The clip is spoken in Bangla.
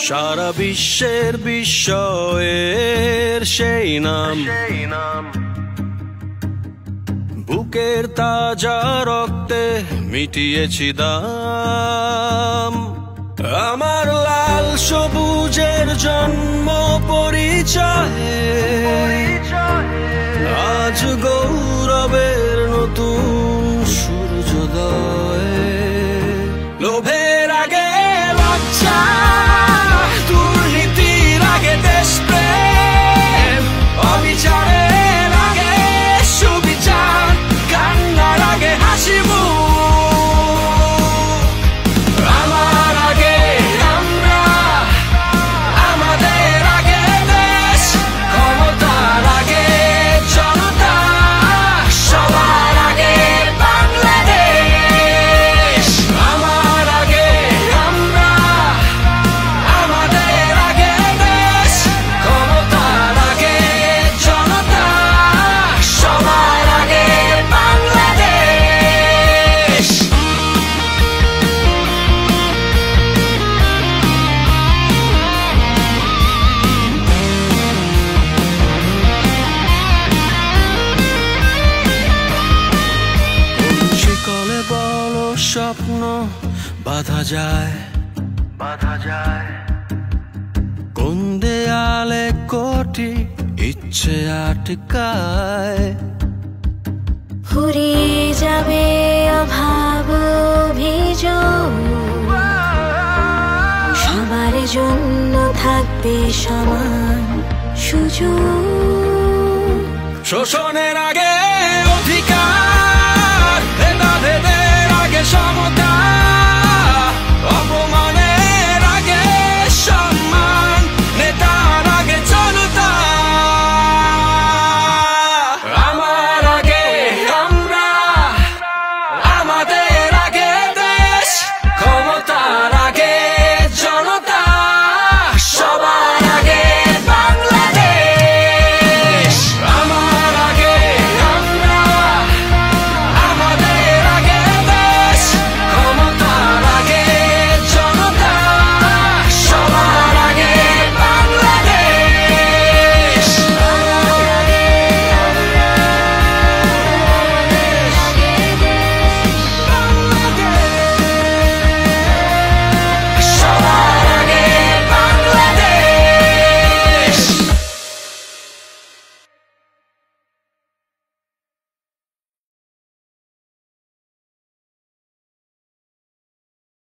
সারা বিশ্বের বিস্ময়ের সেই নাম, বুকের তাজা রক্তে মিটিয়েছি দাম। আমার লাল সবুজের জন্ম পরিচয়ে আজ গৌরবের নতুন সূর্যোদয়। লোভের আগে লজ্জা, দুর্নীতির আগে দেশপ্রেম, অবিচারের আগে সুবিচার, কান্নার আগে হাসি মুখ। আমার আগে আমরা, আমাদের আগে দেশ, ক্ষমতার আগে জনতা, সবার আগে বাংলাদেশ। আমার আগে আমরা, আমাদের আগে দেশ, ক্ষমতার আগে জনতা, সবার আগে বাংলাদেশ। শিকলে বলো স্বপ্ন বাঁধা যায়, কোন দেয়ালে কোটি ইচ্ছে আটকায়। ফুরিয়ে যাবে অভাব অভিযোগ, সবার জন্য থাকবে সমান সুযোগ। শোষণের আগে